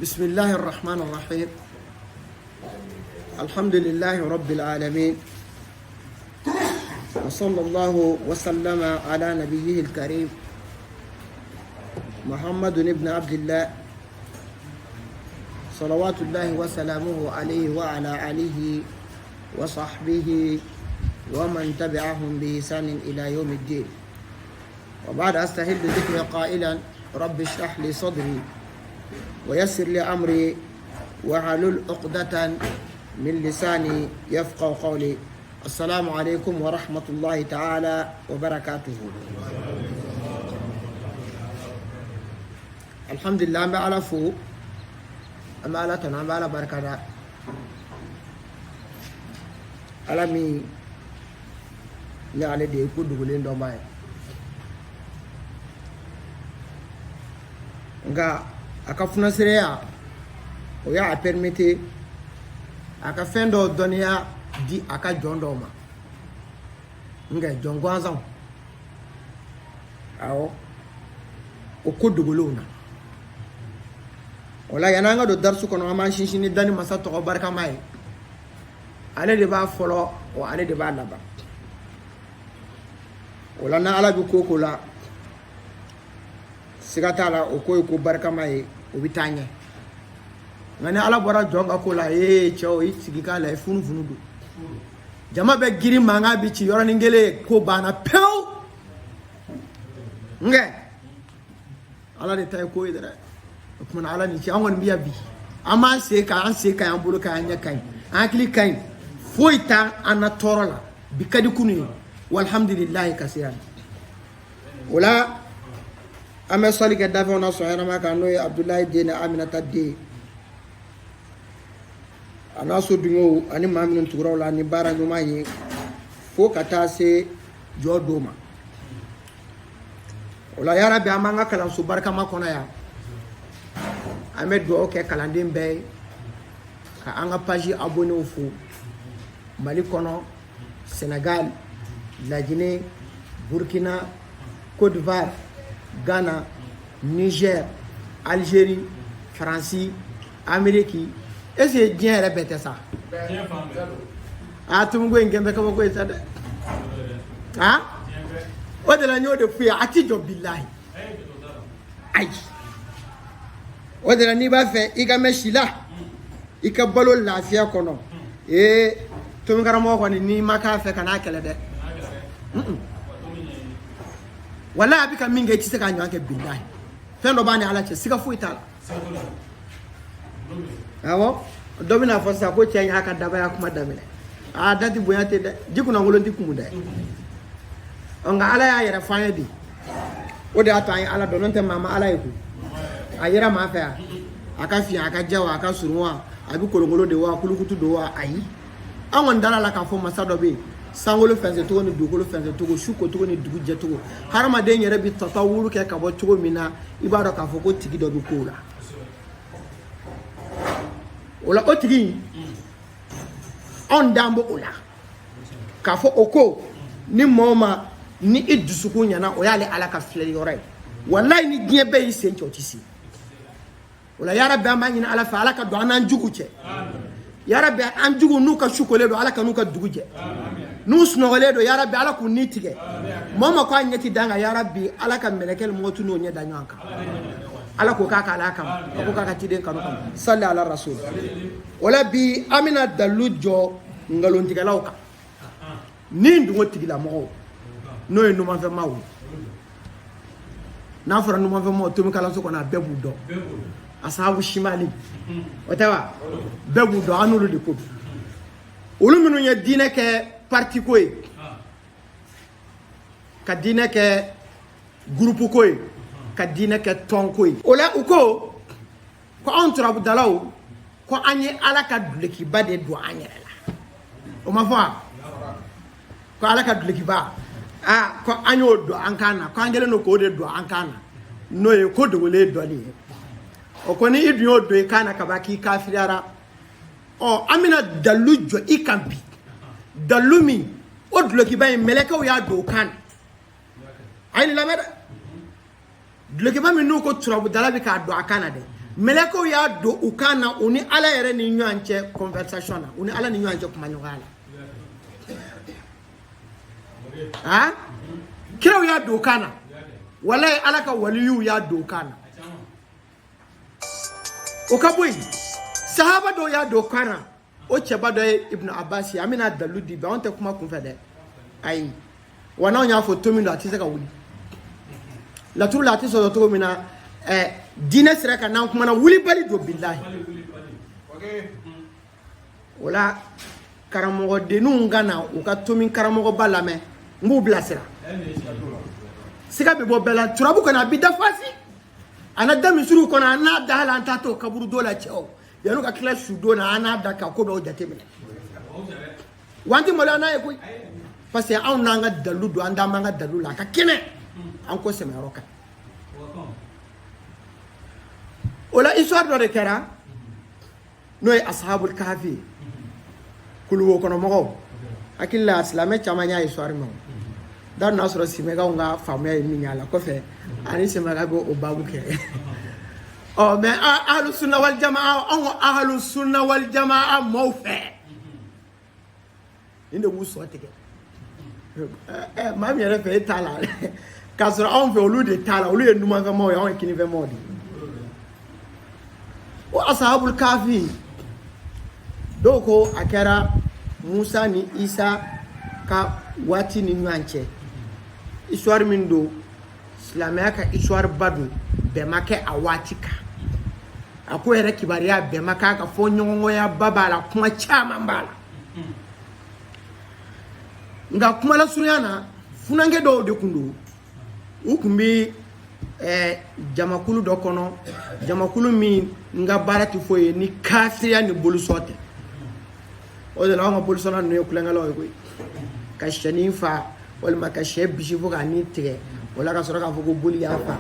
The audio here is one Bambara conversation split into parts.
بسم الله الرحمن الرحيم. الحمد لله رب العالمين، وصلى الله وسلم على نبيه الكريم محمد بن عبد الله صلوات الله وسلامه عليه وعلى آله وصحبه ومن تبعهم بإحسان إلى يوم الدين. وبعد أستهل ذكر قائلا رب اشرح لي صدري ويسر لي أمري واحلل عقدة من لساني يفقهوا قولي. السلام عليكم ورحمة الله تعالى وبركاته. الحمد لله ما على فوق أما على تنام على بركة على مي ni ale de ko dugulen do may nga aka funa sereya o ya permettre aka fendo donia di aka jondo ma nga jongwanzan awo o ko duguluna wala yana nga do darsu kono ma shinshini dani masa to barka may ale de ba folo o ale de ba laba wala na ala bi koko la sigata la o ko barka mai o bitanye ngani ala bora jonga ko la chao sigika la funu do jama be giri manga bi ci yorani ngele ko bana pew nge ala de tay ko idara kuma ala ni ci angon biya bi ama se ka an yan buru ka anya kan an kili kan foita ana torola bi kadi kunu walhamdulillah kasiran wala ame sali ke dafa na so yana maka no Abdullahi Dene Aminata de ana so dungo ani mamin tugura wala ni bara nyuma yi fo kata se jodoma wala ya rabbi amanga kala so barka makona ya ame do ke kalandin be ka anga page abonné au fo Mali kono Sénégal, la Guinée, Burkina, Côte d'Ivoire, Ghana, Niger, Algérie, France, Amérique. Et c'est bien répété ça. Ah, tout le monde est bien comme ça. Ah? Au-delà de fouiller, à ti job billahi. Aïe. Au-delà de faire, il y a un chila. Il y a un ballon la fia kono. Et tout le monde ni maka fait kana kele de. Wala abika minga ci saka nyanke billahi fendo bani ala ce siga fuita awo domina fosa ko cenya haka daba ya kuma damile a dati boyate de jikuna ngolonti kumuda onga ala ya yara fanyedi o de atan ala dononte mama ala yiku ayira ma fa aka fi aka jawa aka surwa abi kolongolo de wa kulukutu do wa ayi awon dala la ka fo masado be sangolo fense to ni dugolo fense to shuko to ni dugu je to harama de nyere bi tatawuru ke ka bo to mina ibado ka fo ko tigi do bi kula ola o tigi on dambo ola ka fo oko ni moma ni idusuku nyana o yale ala ka fle yore wallahi ni die be yi sen chotisi ola ya rabbi amani ala fa ala ka do anan jugu che ya rabbi an jugu nuka shukole do ala ka nuka dugu je nu snogole do ya rabbi ala ku nitige mama ko anyeti danga ya rabbi ala ka melekel motu no nya danyanka ala ko kaka ala kam ko kaka tiden kanu kam salli ala rasul wala bi amina dalujo ngalontiga lawka ni ndu ngotigila mo no e numa fe mawu na fara numa fe mo to mi kala so ko na bebu do asabu shimali watawa bebu do anulu de ko olu minu nya dine ke parti koy ka dine ke groupe koy ka dine ke ton koy ola uko ko entre abdalaw ko anye ala ka duleki bade do anyere la o ma fa ko ala ka duleki ba ko anyo do ankana ko angele no ko de do ankana no e ko do le do ni o ko ni idu do e kana ka baki kafirara o amina dalujo ikambi dalumi odlo ki bay meleka o ya do kan ayni la meda dlo ki ba mi no ko turabu dalabi ka do akana de meleko y'a don u kan na u ni Ala yɛrɛ ni ɲɔgɔn cɛ conversation na u ni Ala ni ɲɔgɔn cɛ kuma ɲɔgɔnya la kiraw y'a don u kan na wallahi Ala ka waliyu y'a don u kan na o ka bɔ yen sahaba dɔw y'a don u kan na o cɛba dɔ ye Ibn Abbas ye an bɛna dalu di bi anw tɛ kuma kunfɛ dɛ ayi wa n'anw y'a fɔ to min don a tɛ se ka wuli laturu la a tɛ sɔrɔ cogo min na diinɛ sira kan n'an kumana wulibali don bilahi o la karamɔgɔdenninw ka na u ka to min karamɔgɔba lamɛn n b'u bilasira siga bɛ bɔ bɛɛ la turabu kɔni a bɛ dafasi a na da misiriw kɔnɔ a n'a da hali an t'a to kaburu dɔ la cɛw yanni ka tila su don na an n'a da ka ko dɔw jateminɛ wa an tɛ maloya n'a ye koyi parce que anw n'an ka dalu don an t'an b'an ka dalu la a ka kɛnɛ an ko sɛmɛyɔrɔ kan o la histoire dɔ de kɛra n'o ye ashabul kahfi kuluwo kɔnɔ mɔgɔw hakili la silamɛ caman y'a histoire mɛn da n'a sɔrɔ simɛkaw ka faamuya ye min y'a la kɔfɛ ani simɛka bɛ o babu kɛ mais ahlu sunna wal jamaa anw ko ahlu sunna wal jamaa maaw fɛ nin de b'u sɔ tigɛ maa min yɛrɛ fɛ e t'a la k'a sɔrɔ anw fɛ olu de t'a la olu ye numanfɛnmaw ye anw ye kinifɛnmaw de o ashabul kahfi dɔw ko a kɛra Musa ni Isa ka waati ni ɲɔgɔn cɛ histoire min don silamɛya ka histoire ba don bɛɛ ma kɛ a waati kan a ko yɛrɛ kibariya bɛɛ ma k'a ka fɔ ɲɔgɔngɔya ba b'a la kuma caman b'a la nka kuma lasurunya na funange dɔw de kun don u kun bɛ jamakulu dɔ kɔnɔ jamakulu min n ka baara tɛ foyi ye ni kafiriya ni bolisɔn tɛ o de la anw ka bolisɔnna ninnu ye kulonkɛlaw ye koyi ka sɛni fa walima ka sɛ bisi fo k'a ni tigɛ o la ka sɔrɔ k'a fɔ ko boli y'a fa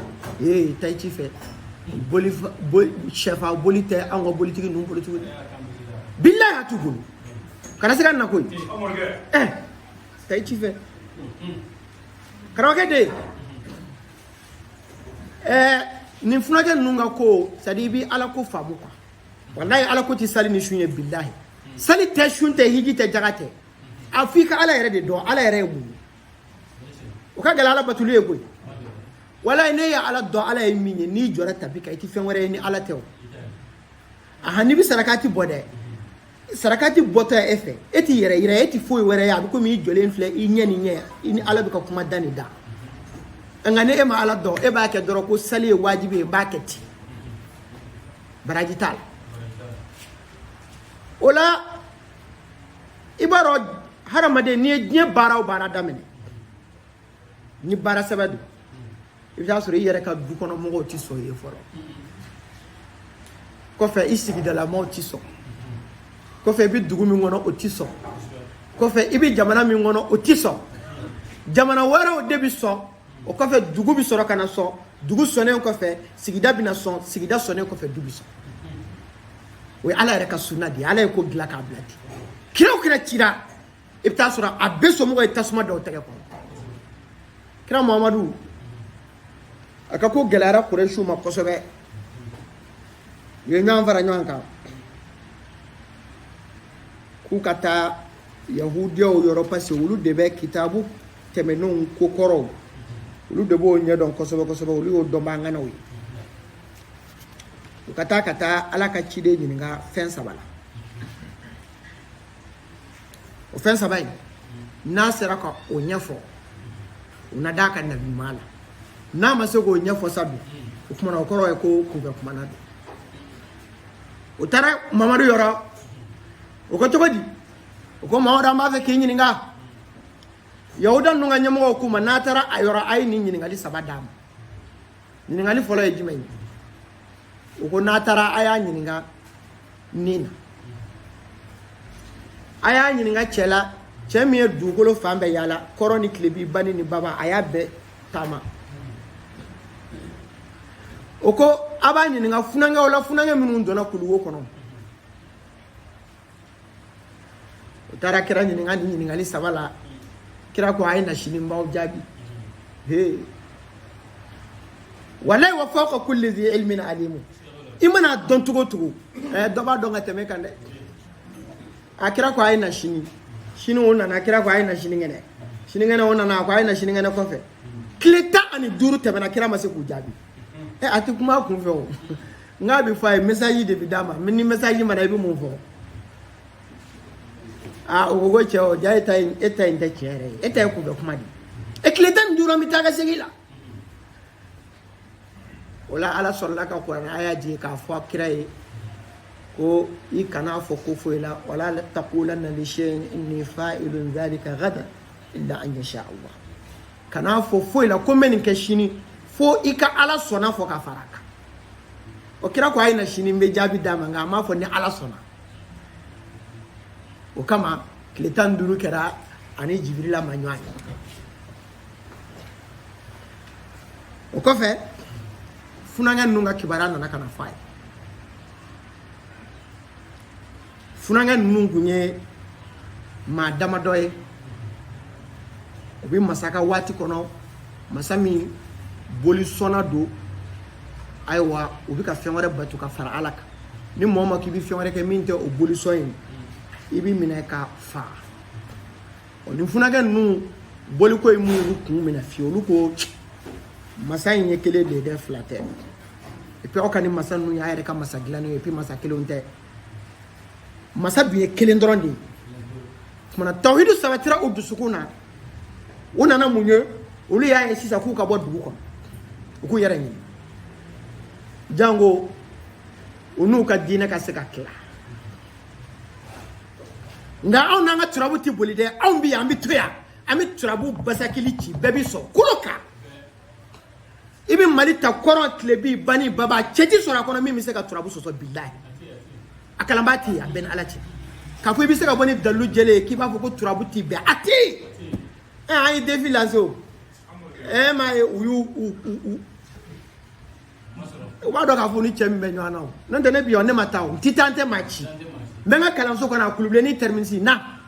tayi ci fɛ sɛfa boli tɛ anw ka bolitigi ninnu bolo tuguni bilahi a t'u bolo kana se ka na koyi tayi ci fɛ karamɔgɔkɛ de nin funakɛ ninnu ka ko c'est à dire i bɛ ala ko faamu quoi wallahi ala ko tɛ sali ni sun ye bilahi sali tɛ sun tɛ hiji tɛ jaga tɛ a f'i ka ala yɛrɛ de dɔn ala yɛrɛ ye mun ye o ka gɛlɛn ala batuli ye koyi wallahi ne ye ala dɔn ala ye min ye n'i jɔra tapi kan i tɛ fɛn wɛrɛ ye ni ala tɛ o n'i bɛ sarakati bɔ dɛ sarakati bɔtɔ ye e fɛ e tɛ yɛrɛ yira e tɛ foyi wɛrɛ ye a bɛ komi i jɔlen filɛ i ɲɛ ni ɲɛ i ni ala bɛ ka kuma da ni da nka ni e ma ala dɔn e b'a kɛ dɔrɔn ko sali ye wajibi ye n b'a kɛ ten baraji t'a la o la i b'a dɔn hadamaden n'i ye diɲɛ baara o baara daminɛ ni baara sɛbɛ don i bɛ taa sɔrɔ i yɛrɛ ka du kɔnɔ mɔgɔw tɛ sɔn i ye fɔlɔ kɔfɛ i sigidala maaw tɛ sɔn kɔfɛ i bɛ dugu min kɔnɔ o tɛ sɔn kɔfɛ i bɛ jamana min kɔnɔ o tɛ sɔn jamana wɛrɛw de bɛ sɔn o kɔfɛ dugu bɛ sɔrɔ ka na sɔn dugu sɔnnen kɔfɛ sigida bɛ na sɔn sigida sɔnnen kɔfɛ du bɛ sɔn o ye ala yɛrɛ ka sunna de ye ala ye ko dilan k'a bila ten kira o kira cira i bɛ taa sɔrɔ a bɛɛ somɔgɔw ye tasuma da o tɛgɛ kɔnɔ kira muhamadu a ka ko gɛlɛyara kurɛsiw ma kosɛbɛ u ye ɲɔgɔn fara ɲɔgɔn kan k'u ka taa yahudiyaw yɔrɔ parce que olu de bɛ kitabu tɛmɛnenw ko kɔrɔw olu de b'o ɲɛdɔn kosɛbɛ kosɛbɛ olu y'o dɔnbaganaw ye u ka taa ala ka ciden ɲininka fɛn saba la o fɛn saba in n'a sera ka o ɲɛfɔ u na d'a ka nabi ɲuman la n'a ma se k'o ɲɛfɔ sa dun o kumana o kɔrɔ ye ko kunfɛ kumana don o taara mamadu yɔrɔ o ko cogo di o ko mamadu an b'a fɛ k'i ɲininka yahuda ninnu ka ɲɛmɔgɔw k'u ma n'a taara a yɔrɔ a ye nin ɲininkali saba d'a ma ɲininkali fɔlɔ ye jumɛn ye o ko n'a taara a y'a ɲininka nin na a y'a ɲininka cɛ la cɛ min ye dugukolo fan bɛɛ yaala kɔrɔ ni tilebi bani ni baba a y'a bɛɛ taama o ko a b'a ɲininka funangew la funange minnu donna kuluwo kɔnɔ o taara kira ɲininka ni ɲininkali saba la kira ko a ye na sini n b'aw jaabi wallahi wa fawqa kulli dhi ilmin alimu imana don tugo tugo doba don ga teme kan de akira ko ay na shini wona na akira ko ay na shini ngene wona na ko ay na shini ngene ko fe kleta ani duru teme na kira ma se ku jabi ati kuma ku fe o nga bi fa message de bidama mini message ma da bi mu fo ogogo cheo ja eta inte chere eta ku be kuma di kleta nduru mi taga segila wala ala solla ka Qur'an aya je ka fo kiraye ko ikana fo ko fo ila wala taqulanna li shay'in inni fa'ilun dhalika ghadan illa an yasha Allah kana fo ila ko men ke shini fo ika ala sona fo ka faraka o kira ko ayina shini mbe jabi dama nga ma fo ni ala sona o kama kletan duru kera ani jibrila manywani o ko fe funanga nunga kibarana na kana fai funanga nungunye madama doye obi masaka wati kono masami boli sona do aywa obi ka fenware batu ka fara alaka ni moma ki bi fenware ke minte o boli soyin ibi mina ka fa oni funanga nu boli ko imu ku mina fi oluko masayin ye kele de flatter et puis okani masa nu ya yere ka masa glani et puis masa kele onte masa biye kele ndrondi kuma tawhidu sabatira udu sukuna ona na munye olu ya ye sisa ku ka bodu ko ku yere ni jango onu ka dina ka se ka kla nga on nga turabu ti bolide on bi ambi toya ami turabu basakili ci bebi so kuloka ibi mali ta koron klebi bani baba cheji sora kono mi se ka turabu so billahi akalambati ya ben alati ka fu ibi se ka boni dalu jele ki ba fu ko turabu ti be ati ay defilazo ma uyu wa do ka fu ni chembe nyo ana non de ne bi on ne mataw titante machi benga kalanso kana kuluble ni terminsi na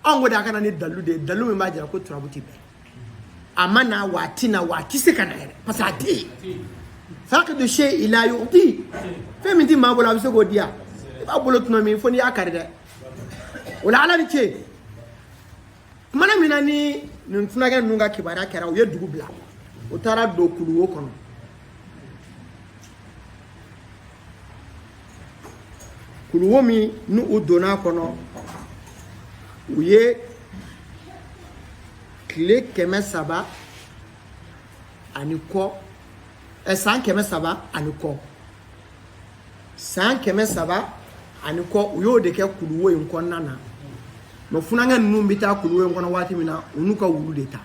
ongo da kana ni dalu mi ma jira ko turabu ti be amana wati na wati se kana ere pasati faq de shay ila yu'ti femi di ma bola biso go dia ba bolo tuno mi foni akare de wala ala ni che mana mina ni ntuna ga nunga kibara kera o ye dugu bla o tara do kuluwo kono kuluwo mi nu o dona kono o ye kile keme saba ani ko san keme saba ani ko san keme saba ani ko uyo de ke kuluwo yin ko nana no funanga numbi ta kuluwo yin ko na wati mina unuka wulu de ta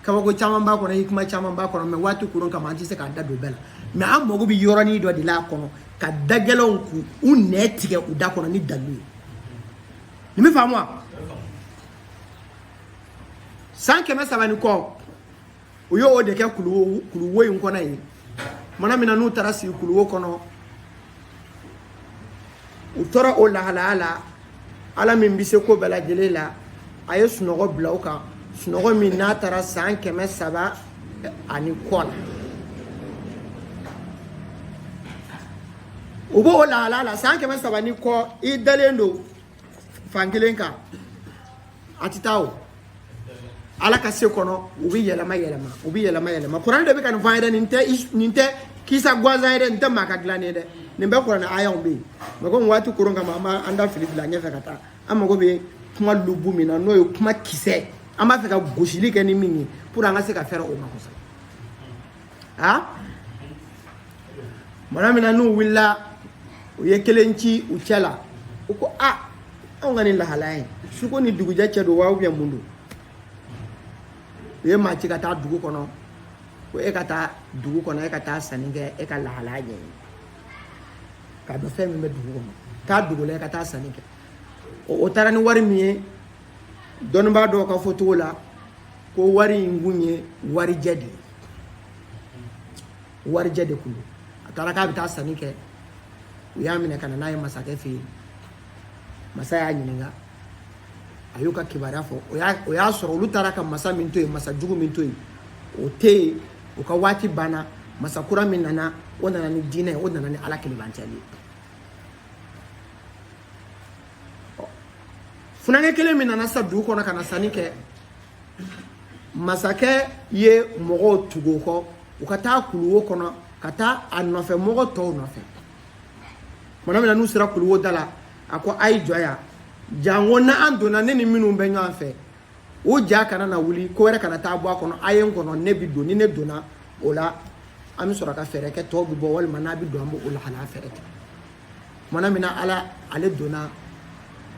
kawa ko chama ba ko na hikma chama ba ko me wati kurun kama anti se ka da do bela me am mogo bi yorani do di la kono ka dagelon ku unetige uda kono ni dalu ni me famwa san keme saba ni ko uyo o de ke kuluwo yin ko na yi mana mina nu tarasi kuluwo kono utora o la hala ala min bise ko bela jelela aye sunogo blauka sunogo min na tara san keme saba ani kola ubo o la hala san keme saba ni ko I dalendo fangilenka atitawo ala ka se kono ubi yelama Quran de be kan faida ninte kisa gwaza ere nte maka glane de nimbe Quran aya umbi mako watu kuronga mama anda Philip la nyefa kata ama go be kuma lubu mina no yo kuma kise ama fe ka goshili ke ni mini pour anga se ka faire o makosa mana mina no willa o yekelenchi uchela uko ngani la halai suko ni duguja chedo wa ubya mundu ye ma ci kata dugu kono ko e kata dugu kono e kata saninge e ka la halaje ka do femi me dugu kono ta dugu le kata saninge o tarani wari mi don ba do ka foto la ko wari ngunye wari jadi kulu atara ka bita saninge ya mine kana nayi masake fi masaya nyininga ayuka kibara fo o ya soro lutara ka masa minto masa jugu minto o te o ka wati bana masakura min nana o nana ni diinɛ o nana ni ala kelebantɛli funange kelen min nana sa dugu kɔnɔ ka na sanni kɛ masakɛ ye mɔgɔw tugu kɔ u ka taa kuluwo kɔnɔ ka taa a nɔfɛ mɔgɔ tɔw nɔfɛ mana min na n'u sera kuluwo da la a ko a ye jɔ yan jango na an donna ne ni minnu bɛ ɲɔgɔn fɛ o ja kana na wuli ko wɛrɛ kana taa bɔ a kɔnɔ a ye n kɔnɔ ne bi don ni ne donna o la an bɛ sɔrɔ ka fɛɛrɛ kɛ tɔw bɛ bɔ walima n'a bɛ don an bɛ o lahalaya fɛɛrɛ kɛ mana min na ale donna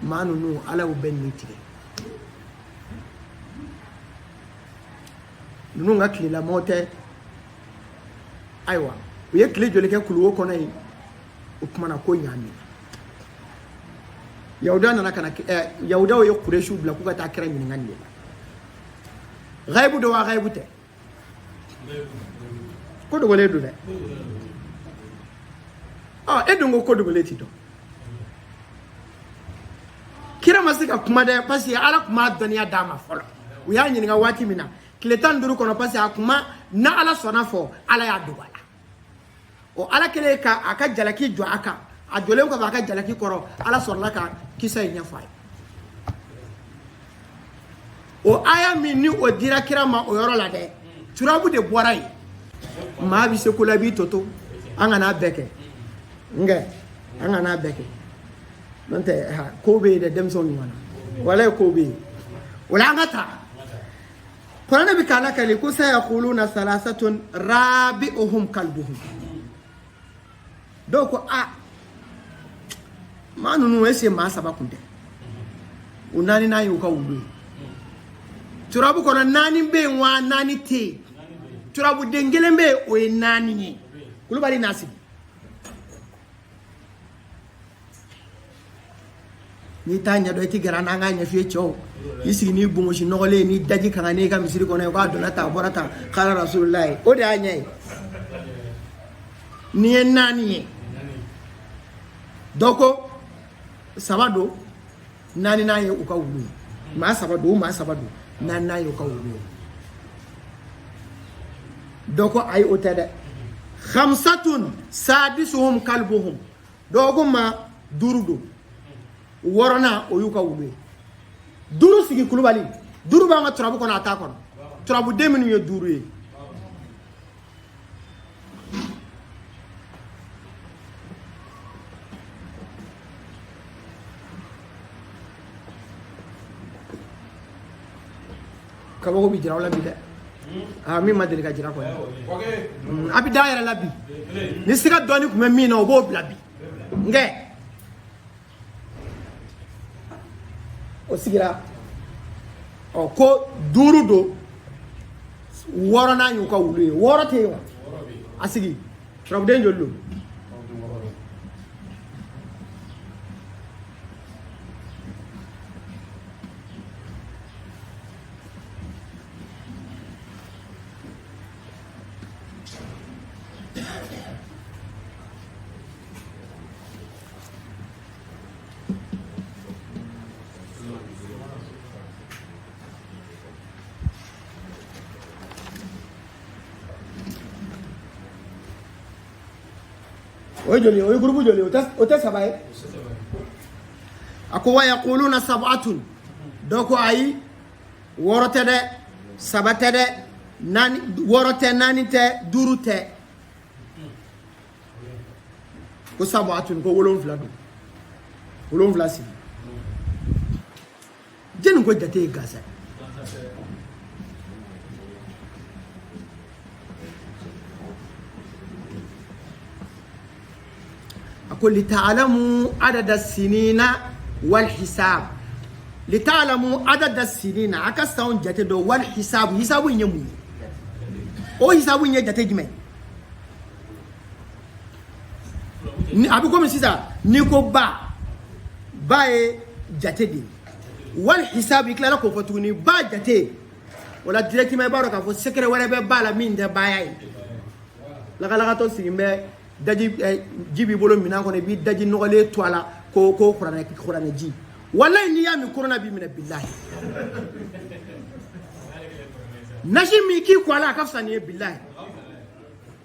maa ninnu ala y'u bɛɛ ni tigɛ ninnu ka tilelamɔgɔ tɛ ayiwa u ye tile joli kɛ kuluwo kɔnɔ yen o kumana ko ɲaami yahudaw nana kana yahudaw ye kureshiw bila k'u ka taa kira ɲininka nin de la ghaibu do wa ghaibu tɛ ko dogolen do dɛ e dun ko dogolen ti dɔn kira ma se ka kuma dɛ parce que ala kuma dɔnniya d'a ma fɔlɔ u y'a ɲininka waati min na tile 15 kɔnɔ parce que a kuma na ala sɔnna fɔ ala y'a dogo a la o ala kɛlen ka a ka jalaki jɔ a kan a jɔlen kɔfɛ a ka jalaki kɔrɔ ala sɔrɔla ka kisa in ɲɛfɔ a ye o aya min ni o dira kira ma o yɔrɔ la dɛ turabu de bɔra yen maa bɛ se ko la i b'i toto an kana bɛɛ kɛ nkɛ an kana bɛɛ kɛ n'o tɛ ko bɛ yen dɛ denmisɛnw ɲuman na wala ko bɛ yen o la an ka taa kuranɛ bɛ k'an lakali ko sayaquluna salasatun rabi'uhum kalbuhum dɔw ko maa ninnu ese maa saba kun tɛ o naani n'a ye u ka wulu ye turabu kɔnɔ naani bɛ yen wa naani tɛ yen turabu den kelen bɛ yen o ye naani ye kulubali n'a sigi n'i t'a ɲɛdɔn i tɛ gɛrɛ an na an k'a ɲɛf'i ye cɛw i sigi n'i bongosi nɔgɔlen ni daji kan n'i ka misiri kɔnɔ ye k'a donna tan a bɔra tan k'ala rasulullah ye o de y'a ɲɛ ye n'i ye naani ye dɔ ko saba don naani n'a ye u ka wulu ye maa saba don maa saba don naani n'a ye u ka wulu ye dɔ ko ayi o tɛ dɛ khamsatun sadisuhum kalbuhum dɔ ko maa duuru don wɔɔrɔnan o y'u ka wulu ye duuru sigi kulubali duuru b'an ka turabu kɔnɔ a t'a kɔnɔ turabu den minnu ye duuru ye kabako bi jira aw la bi dɛ min ma deli ka jira kɔni a bɛ da yɛrɛ la bi ni siga dɔɔni tun bɛ min na o b'o bila bi nkɛ o sigira ko duuru don wɔɔrɔnan y'u ka wulu ye wɔɔrɔ tɛ yen wa a sigi turabuden joli don o ye joli ye o ye gurupu joli ye o tɛ saba ye a ko wa yaquluna sab'atun dɔ ko ayi wɔɔrɔ tɛ dɛ saba tɛ dɛ naani wɔɔrɔ tɛ naani tɛ duuru tɛ ko sab'atun ko wolonfila don wolonfila sigi jɛni ko jate ye gansan أقول لتعلموا عدد السنين والحساب لتعلموا عدد السنين أكستون جتدو والحساب حساب ينمو أو حساب ينجتجمع أبوكم سيسا نيكو با جتدي والحساب يكلا لكو فتوني با جتي ولا ديريكتي ما يبارك فو سكر ولا با لا مين ده باي لا تو سيمبه daji jibi bolo minan kono bi daji nogale to ala ko qur'ana ji wallahi ni yami corona bi min billahi nashi mi ki ko ala kafsa ni billahi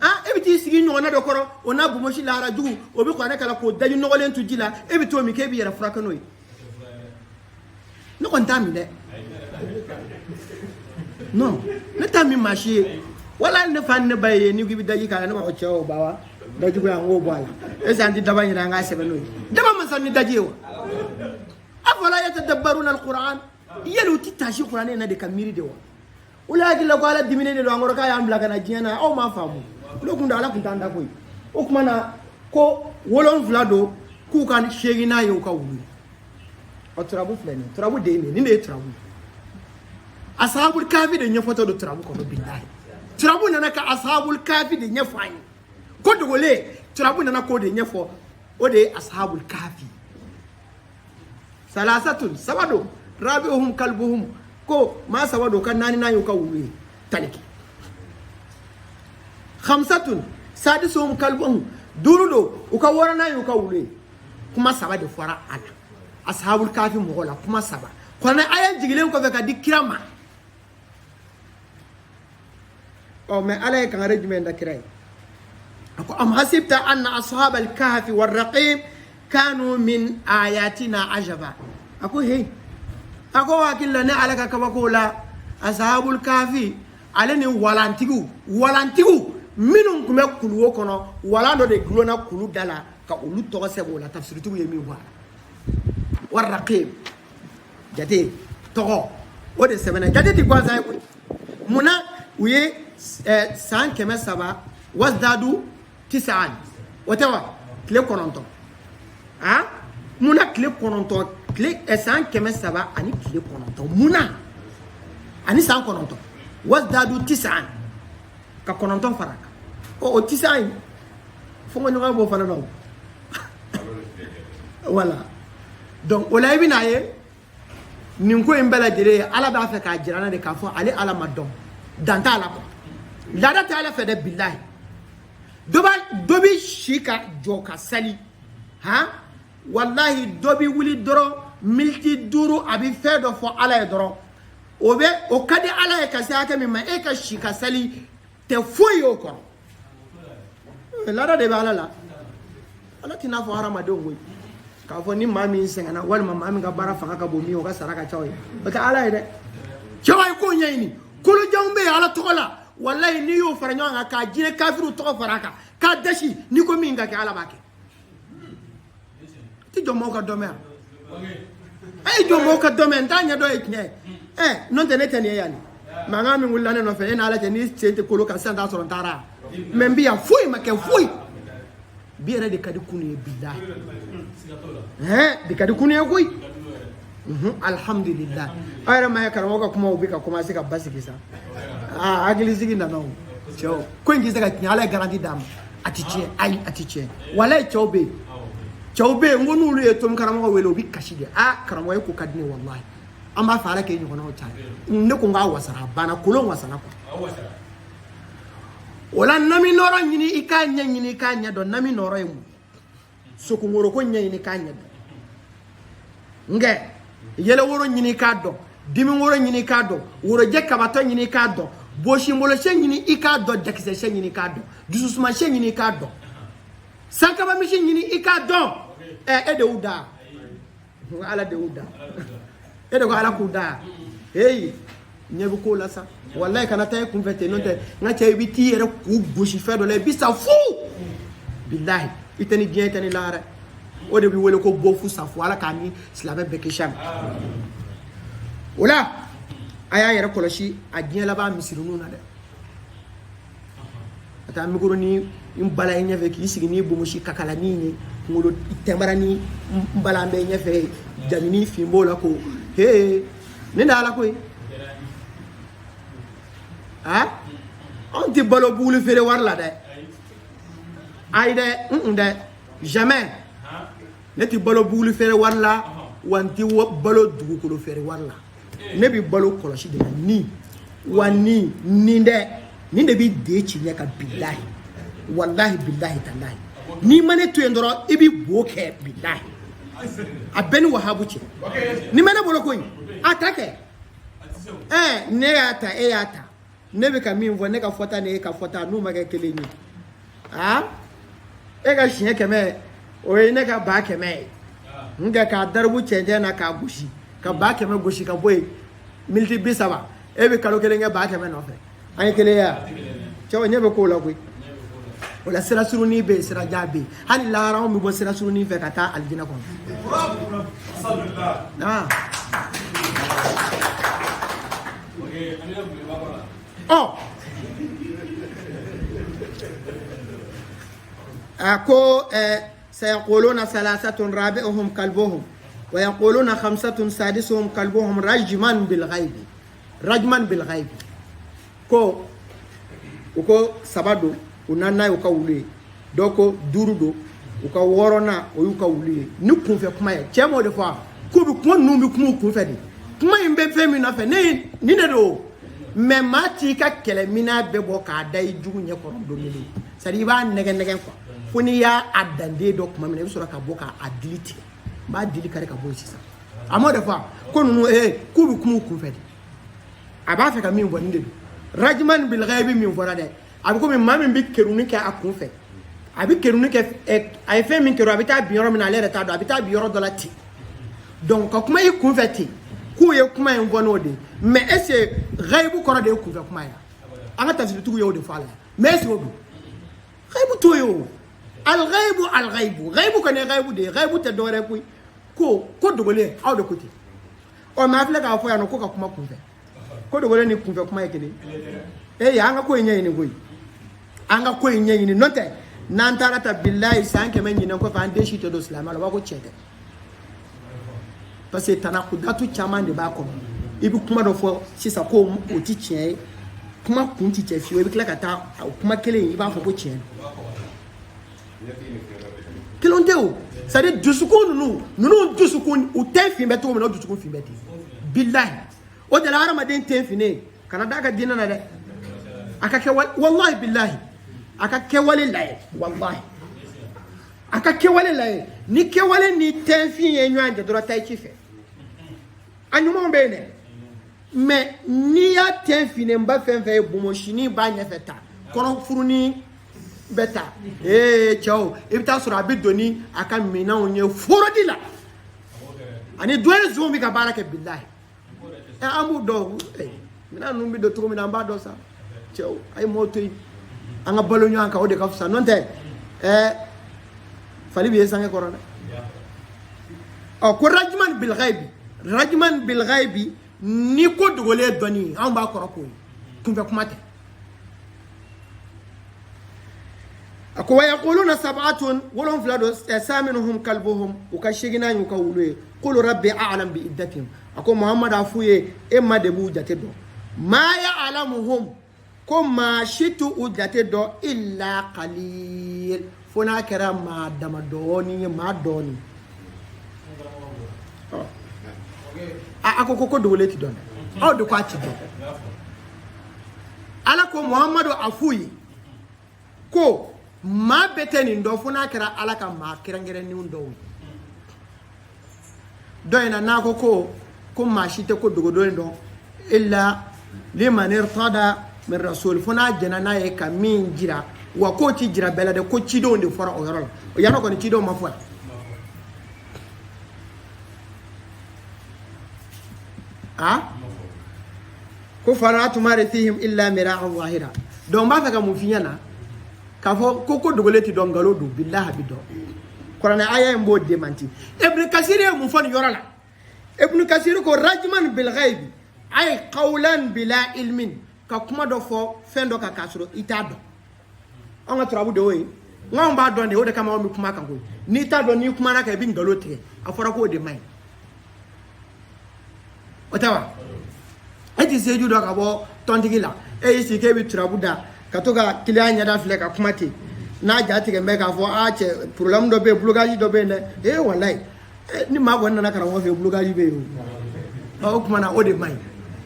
ah e biti sigi nyona do koro ona bu moshi lara jugu obi ko ne kala ko daju no golen tujila e biti o mi ke bi yara fraka noy no kon tami de non ne tami machi wala ne fan ne baye ni gibi daji kala ne ko cewo bawa daji ko yango bala e santi dabani nga sebe noy dama man sanni daji wa afala yatadabbaruna alquran yelu titashi qur'an na de kamiri de wa wala gilla ko ala dimine de lo ngoro ka ya ambla kana jiana o ma famu lo kunda ala kuntanda koy o kuma na ko wolon vlado ku kan shegi na yo ka wulu o trabu fleni trabu de ni ne trabu ashabul kafi de nyafoto do trabu ko do billahi trabu nana ka ashabul kafi de nyafani ko do wole trabu nana ko de nyafo o de ashabul kafi salasatun sabado rabi'uhum kalbuhum ko ma sabado kan nani na yo ka wulu taliki khamsatun sadisuhum kalbuhum durudo uka wora na yo ka wulu kuma sabade fara ala ashabul kafi mogola kuma saba kwana ayan jigilen ko ka dikirama o me ala kan regimen da kirai ako am hasibta anna ashabal kahfi war raqib kanu min ayatina ajaba ako he ako wakilla ne ala ka kabakola ashabul kahfi alani walantigu minun kuma kuluwo kono walando de glona kulu dala ka ulu to sebo la tafsiritu yemi wa war raqib jate togo o de sebena jate ti kwanza muna uye san keme saba wasdadu tis'an watawa kle kononto ha muna kle kononto kle san keme saba ani kle kononto muna ani san kononto wasdadu tis'an ka kononto faraka o tis'an fongo nyanga bo fana no voilà donc olay bi naye nin ko en bela dire ala ba fa ka jirana de ka fo ali ala madon danta ala ko lada ta ala fa de billahi dobi shika joka sali ha wallahi dobi wuli doro milti duru abi fe do fo ala e doro obe o kadi ala e ka sa ka mi ma e ka shika sali te foyo ko lada de bala la ala tina fo harama de ngoy ka fo ni mami sengana wal mami ga bara fanga ka bomi o ga saraka chawe bata ala ide chawe ko nyini kulu jambe ala tokola wallahi ni yo faranyo nga ka jine kafiru to faraka ka dashi ni ko minga ke ala bake ti jomo ka dome ay jomo ka dome tanya do ekne non tenete ni yani manga mi ngulane no fe na ala teni sente kolo ka sanda so ntara membi ya fui make fui biere de kadi kunu billahi de kadi kunu koy alhamdulillah ayra ma yakara ko kuma ubika kuma sika basiki sa agli sigi na no cho ko ngi saka nyala garanti dam atiche ay atiche wala chobe ngonu lu etom karamo ko welo bi kashide karamo ko kadni wallahi amba fara ke nyi kono cha ne ko nga wasara bana kulon wasana ko wala nami noro nyini ikanya nyini kanya do nami noro emu so ko ngoro ko nyini kanya nge yele woro nyini kado dimi woro nyini kado woro jekka bato nyini kado boshi mbolo she nyini ikado dekse she nyini kado dususuma she nyini kado sankaba mishi nyini ikado de uda ala de uda de ko ala kuda hey nyebu ko la sa wallahi kana tay converter non te ngache bi ti yere ku boshi fedo le bisa fu billahi itani bien tani lara o de bi wole ko bofu sa fu ala kami slabe bekisham wala aya yere koloshi agiya la ba misirunu na de ata mi ko ni imbala nyefe ki sigi ni bomushi kakala ni ngolo itembara ni mbala mbe nyefe jamini fimbo la ko he ne dala ko on te balo boule fere warla de aide de jamais ne ti balo boule fere warla wanti balo dugu ko fere warla ne bi balo koloshi de ni wani ninde bi de ci ne ka billahi wallahi billahi tallahi ni mane to endoro ibi boke billahi abeni wahabu ci ni mane bolo ko atake ne ata ne be ka min vo ne ka fota ne ka fota no ma ka keleni ah e ka shiye keme o ye ne ka ba keme nga ka darbu chenje na ka gushi ka ba keme gushi ka boy milti bisaba e be kalo kele nga ba keme no fe ay kele ya cewa nyebe ko la koy wala sira suruni be sira jabe hani la rawo mi bo sira suruni fe kata aljina ko ah oh ako سيقولون ثلاثة رابعهم كلبهم ويقولون خمسة سادسهم كلبهم رجما بالغيب ko sabado unana uka wuli doko durudo uka worona uyuka wuli ni kunfe kuma ya chemo de fa ko bi kuma numbi kuma kunfe di kuma imbe femi na fe ni ne do me mati ka kele mina be bo ka dai jugu nye ko do mili sari ba nege ko funi ya adande do kuma me sura ka bo ka adility ba dili kare ka bo sisa amo de fa ko nu ko bi kuma kunfe di aba fe ka mi bo ndi rajman bil ghaibi min forade abi ko min mamin bi keruni ke akunfe abi keruni ke ay fe min kero abi ta bioro min alere ta do abi ta bioro do lati donc kuma yi kunfe ti ku ye kuma en bonode mais est ce ghaibu ko de kunfe kuma ya anga tasbi tu yo de fala mais c'est odu ghaibu to yo al ghaibu ko ne ghaibu de ghaibu te do re ko dogole aw de kuti o ma fle ka fo ya no ko ka kuma kunfe ko dogole ni kunfe kuma yake de ya anga ko nyenyi ni goyi anga ko nyenyi ni note nan tarata billahi sanke men nyina ko fa ande shi to do islam ala ko chete parce que tanakudatu chama de ba ko ibi kuma do fo sisa ko o ti chie kuma kun ti che fi o bi kla kata kuma kele iba fo ko chie kelonte o ça dit dusukun nunu dusukun o te fi beto o no dusukun fi beti billahi o de la arama den te fi ne kana daga dina na de akake wallahi billahi akake walillahi wallahi akake walillahi ni ke wale ni tenfi yenwan de dora tai chife anyuma mbene me ni ya tenfi ne mba fenfe bumoshini ba nyefeta kono furuni beta chao ibita sura bidoni aka mina onye forodila ani doye zombi ka baraka billahi amu do mina numbi do to mina mba do sa chao ay motoy anga balonyo anka ode ka fusa nonte fali biye sange korona ko rajman bil ghaibi ni ko dogole doni an ba koroko kun fa kumate ako wa yaquluna sab'atun walhum filado saminuhum kalbuhum ukashigina yuka wulwe qul rabbi a'lam bi iddatihim ako muhammad afuye emma de bu jate do ma ya'lamuhum ko ma shitu ujate do illa qalil fona kera ma dama doni ma doni ako ko dole ti don aw do ko ati do ala ko muhammadu afuyi ko ma beteni ndo fona kera ala ka ma kirangere ni ndo doina nako ko ma shite ko dogo do ndo illa liman irtada min rasul fona jana na e ka min jira wa ko ti jira bela de ko ci do nde fora o yorol o yano ko ni ci do ma fo ko fara tumari fihim illa mira'an zahira don ba ka mu fiyana ka fo ko dogoleti don galo do billahi bido qur'ana aya mbo de manti ibn kasir mu fon yorala ibn kasir ko rajman bil ghaib ay qawlan bila ilmin ka kuma do fo fendo ka kasro itado on ga trabu de we ngam ba don de o de kama o mi kuma kan ko ni ta do ni kuma na ka bi ngalo te afara ko de mai otawa ati seju do ka bo tontigila isi ke bi trabu da ka to ka kilianya da fle ka kuma te na ja te me ka fo a che problem do be blogage do be ne wallahi ni ma go na kara wo fe blogage be o kuma na o de mai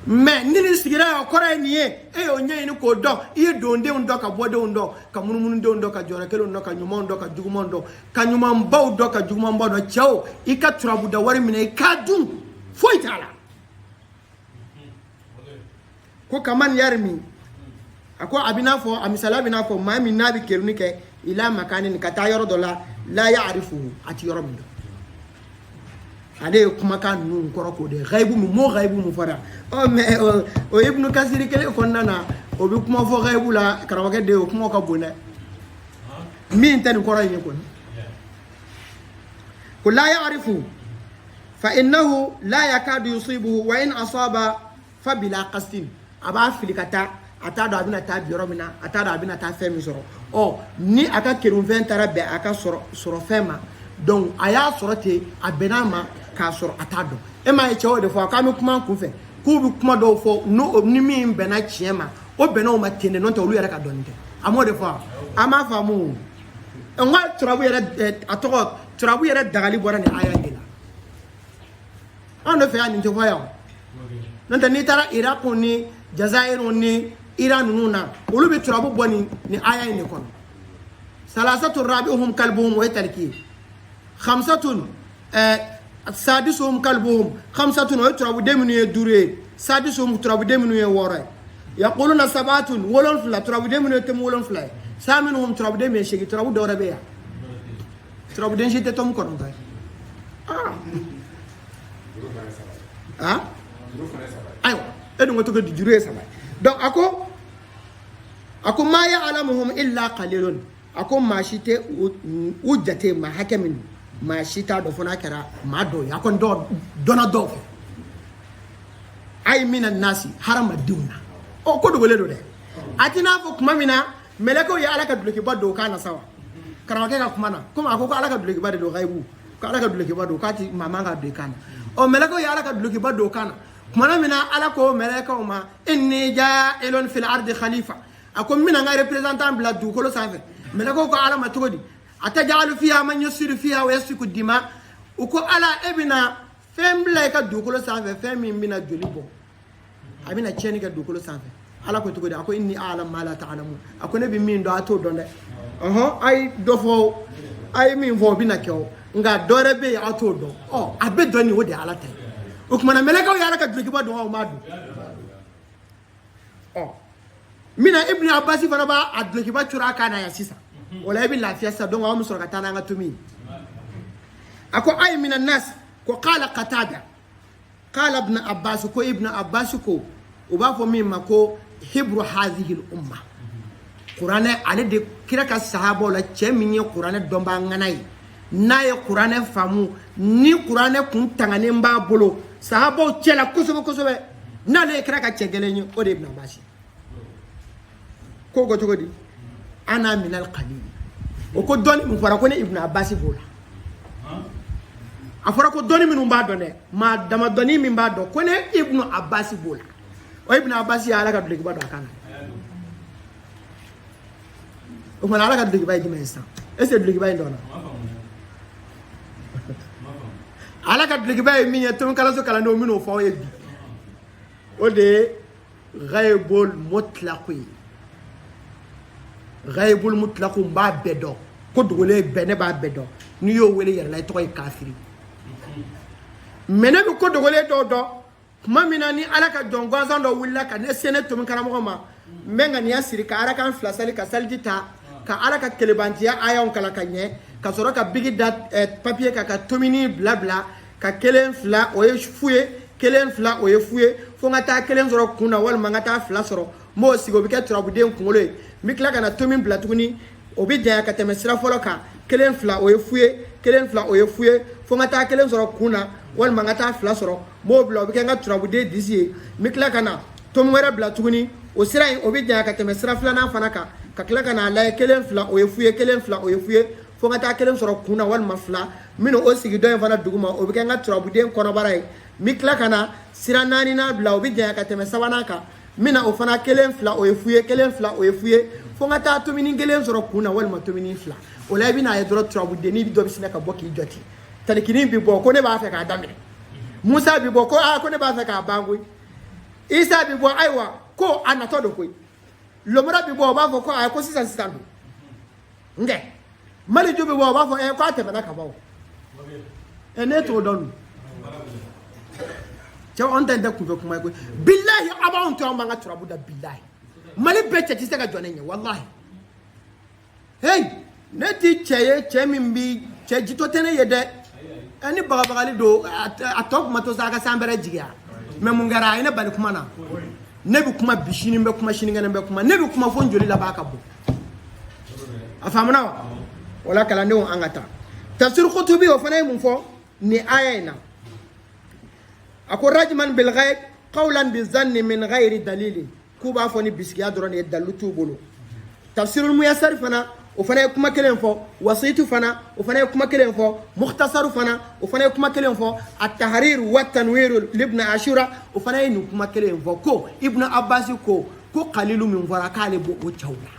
me nini sigira okora niye onye ni ko do iye donde ndo ka bode ndo ka mununu ndo ka jora kelo ndo ka nyuma ndo ka jugumo ndo ka nyuma mbaw ndo ka jugumo mbaw do chao ika turabu da wari mine ka dum foitala ko kaman yarmi ako abina fo amisala bina fo mami nabi keruni ke ila makanin ka taa yɔrɔ dɔ la ya'rifuhu a ti yɔrɔ min dɔn ale ye kumakan ninnu kɔrɔ k'o de ghaibu mu fɔra mais o ibnu kasiri kelen kɔnɔna na o bɛ kuma fɔ ghaibu la karamɔgɔkɛ de o kuma ka bon dɛ min tɛ nin kɔrɔ in ye kɔni ko la ya'rifu fa innahu la yakadu yusibuhu wa in asaba fa bila qasdin a b'a fili ka taa a t'a dɔn a bɛna taa bi yɔrɔ min na a t'a dɔn a bɛna taa fɛn min sɔrɔ ni a ka kerunfɛn taara bɛn a ka sɔrɔ fɛn ma donc a y'a sɔrɔ ten a bɛn'a ma k'a sɔrɔ a t'a dɔn e m'a ye cɛw de fɔ k'an bɛ kuma kun fɛ k'u bɛ kuma dɔw fɔ ni min bɛnna tiɲɛ ma o bɛnnaw ma ten de n'o tɛ olu yɛrɛ ka dɔnni tɛ a m'o de fɔ a m'a faamu n ka turabu yɛrɛ a tɔgɔ turabu yɛrɛ dagali bɔra nin aya de la anw de fɛ yan nin tɛ fɔ yan n'o tɛ n'i taara Iraq ni Jazair ni Iran ninnu na olu bɛ turabu bɔ nin aya in de kɔnɔ salasatu rabi'uhum kalbuhum o ye taliki ye khamsatun sadisuhum kalbuhum khamsatun o ye turabuden minnu ye 5 ye sadisuhum turabuden minnu ye 6 ye yaquluna sabatun 7 turabuden minnu ye 7 ye saminuhum turabuden minnu ye 8 turabu dɔ wɛrɛ bɛ yan turabuden si tɛ tɔmu kɔnɔntɔn ye ayiwa e dun ko to ko juru ye 3 donc ako ma ya'lamuhum illa qalilun ako maa si tɛ u jate maa hakɛ min maa si t'a dɔn fo n'a kɛra maa dɔw ye a kɔni dɔnna dɔw fɛ ayi mina nasi hadamadenw na ko dogolen don dɛ a tɛ n'a fɔ kuma min na mɛlɛkɛw ye ala ka dulokiba don kan na sa wa karamɔgɔkɛ ka kuma na komi a ko ala ka dulokiba de don ghaibu ko ala ka dulokiba don k'a ti maa man ka don i kan na mɛlɛkɛw ye ala ka dulokiba don kan na kumana min na ala ko mɛlɛkɛw ma inni ja'ilun fil ardi khalifa a ko n bɛna n ka représentant bila dugukolo sanfɛ mɛlɛkɛw ko ala ma cogo di atajalu fiha man yusiru fiha wa yasfiku dima u ko ala e bɛna fɛn bila i ka dugukolo sanfɛ fɛn min bɛna joli bɔ a bɛna tiɲɛni kɛ dugukolo sanfɛ ala ko cogo di a ko inni a'lamu ma la ta'lamun a ko ne bɛ min dɔn a t'o dɔn dɛ a ye dɔ fɔ a ye min fɔ o bɛna kɛ o nka dɔ wɛrɛ bɛ yen a t'o dɔn a bɛ dɔn nin o de ye ala ta ye o kumana mɛlɛkɛw ye ala ka dulokiba dɔn o ma dɔn mina ibn abbas fana b'a a dulokiba cura a kan na yan sisan o la i bɛ lafiya sisan donc an bɛ sɔrɔ ka taa n'an ka tomi a ko ayi mina nas ko qala qatada qala ibn abbas ko o b'a fɔ min ma ko hibru hadhihi al umma kuranɛ ale de kira ka sahabaw la cɛ min ye kuranɛ dɔnba ŋana ye n'a ye kuranɛ faamu ni kuranɛ kun tanganen b'a bolo sahabaw cɛla kosɛbɛ kosɛbɛ n'ale ye kira ka cɛ gɛlɛn ye o de ye ibn abbas ko cogo di ana minal qalil o ko dɔnni min fɔra ko ne ibn abbas b'o la a fɔra ko dɔnni minnu b'a dɔn dɛ maa dama dɔnni min b'a dɔn ko ne ibn abbas b'o la o ibn abbas ye ala ka dulokiba don a kan na o kumana ala ka dulokiba ye jumɛn ye sisan est-ce que dulokiba in dɔnna ala ka dulokiba ye min ye tomikalanso kalandenw min'o fɔ aw ye bi o de ye ghaibul mutlaq ye ghaibul mutlaq n b'a bɛɛ dɔn ko dogolen bɛɛ ne b'a bɛɛ dɔn n'i y'o wele yɛrɛ la i tɔgɔ ye kafiri mais ne bɛ ko dogolen dɔw dɔn tuma min na ni ala ka jɔn gansan dɔ wulila ka ne se ne tomi karamɔgɔ ma n bɛ ŋaniya siri ka ala kan fila sali ka saliji ta ka ala ka kelebantiya ayaw kalan ka ɲɛ ka sɔrɔ ka bigi da papiye kan ka tomini bila ka 1 2 o ye fu ye 1 2 o ye fu ye fo n ka taa 1 sɔrɔ kun na walima n ka taa 2 sɔrɔ n b'o sigi o bɛ kɛ turabuden kunkolo ye n bɛ tila ka na tomi bila tuguni o bɛ janya ka tɛmɛ sira fɔlɔ kan 1 2 o ye fu ye 1 2 o ye fu ye fo n ka taa 1 sɔrɔ kun na walima n ka taa 2 sɔrɔ n b'o bila o bɛ kɛ n ka turabuden disi ye n bɛ tila ka na tomi wɛrɛ bila tuguni o sira in o bɛ janya ka tɛmɛ sira filanan fana kan ka tila ka n'a lajɛ 1 2 o ye fu ye 1 2 o ye fu ye fo n ka taa 1 sɔrɔ kun na walima 2 n bɛna o sigi dɔ in fana duguma o bɛ kɛ n ka turabuden kɔnɔbara ye n bɛ tila ka na sira 4nan bila o bɛ janya ka tɛmɛ 3nan kan n bɛna o fana 1 2 o ye fu ye 1 2 o ye fu ye fo n ka taa tomini 1 sɔrɔ kun na walima tomini 2 o la i bɛna ye dɔrɔn turabuden dɔ bɛ sinna ka bɔ k'i jɔ ten talikini bɛ bɔ ko ne b'a fɛ k'a daminɛ musa bɛ bɔ ko ne b'a fɛ k'a ban koyi isa bɛ bɔ ayiwa ko a natɔ don koyi lomara bɛ bɔ o b'a fɔ ko ayi ko sisan don nkɛ maliju bɛ bɔ o b'a fɔ ko a tɛmɛna ka ban o ne t'o dɔn dun cɛw an ta in tɛ kunfɛ kuma ye koyi bilahi a b'anw to an b'an ka turabu da bilahi mali bɛɛ cɛ tɛ se ka jɔ ne ɲɛ walahi hey neti che mimbi che jito tene yede ani bagabagali do atop mato saka sambere jigia me mungara ina bali kuma na ne bi kuma bishini be kuma shini ngene be kuma ne bi kuma fon joli la baka bu afamuna wala kala ne on angata tafsir khutubi wa fanay mun fo ni ayina ako rajman bil ghaib qawlan bi zanni min ghairi dalil kuba fo ni biskiya doron e dalutu bolo tafsirul muyassar fana o fana kuma kelen fo wasitu fana o fana kuma kelen fo mukhtasar fana o fana kuma kelen fo at-tahrir wa tanwir ibn ashura o fana ni kuma kelen fo ko ibn abbas ko qalilu min farakale bo o chawla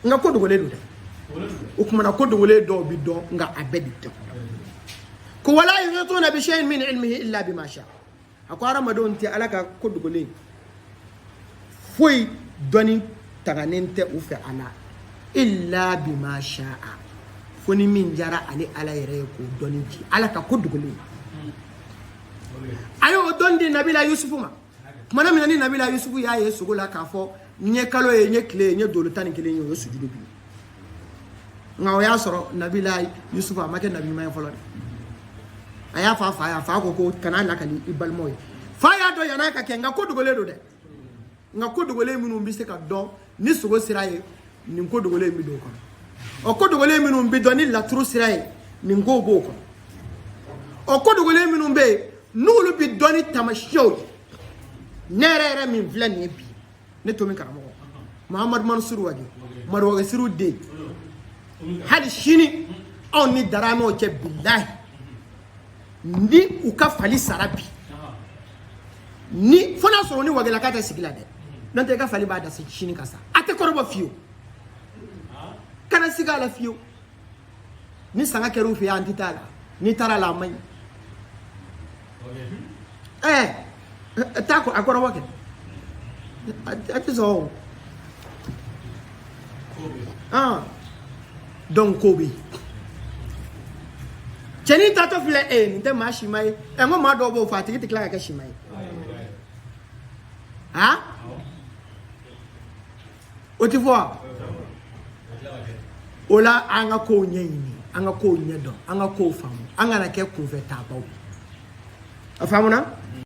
nga ko dogole do o kuma na ko dogole do bi do nga abedi to ko wala yutuna bi shay'in min ilmihi illa bima sha akwara madon ti alaka ko dogole foi doni taganente ufe ala illa bima sha'a foni min jara ali ala yere ko doni ji ala ka kodugule ayo dondi nabila yusufu ma mana min ni nabila yusufu ya yesu gola ka fo nye kalo ye nye kle nye dolo tani kle nye sujudu bi ngaw ya soro nabila yusufu ma ke nabi may folo aya fa ko kana la kali ibal moy fa ya do yana ka ke nga kodugule do de nga kodugole minu mbi se ka do ni sugo siraye ni kodugole mi do ko o kodugole minu mbi do ni la tru siraye ni ngo bo ko o kodugole minu mbe nulu bi do ni tamashow nerere min vlen ni bi ne to min karamo Muhammad Mansur wadi marwa ga siru de hadi shini on ni daramo ke billahi ndi uka fali sarabi ni fona so ni wagela kata sigila de nante ka fali bada se chini kasa ate korobo fio kana sigala fio ni sanga keru fi antitala ni tara la mai tako akoro wake ate so donc kobi cheni tato file ni te mashi mai ngo ma do bo fatiki tikla ka shimai Oti vois ola anga ko nyini anga ko nyedo anga ko famu anga na ke ku veta bawo afamuna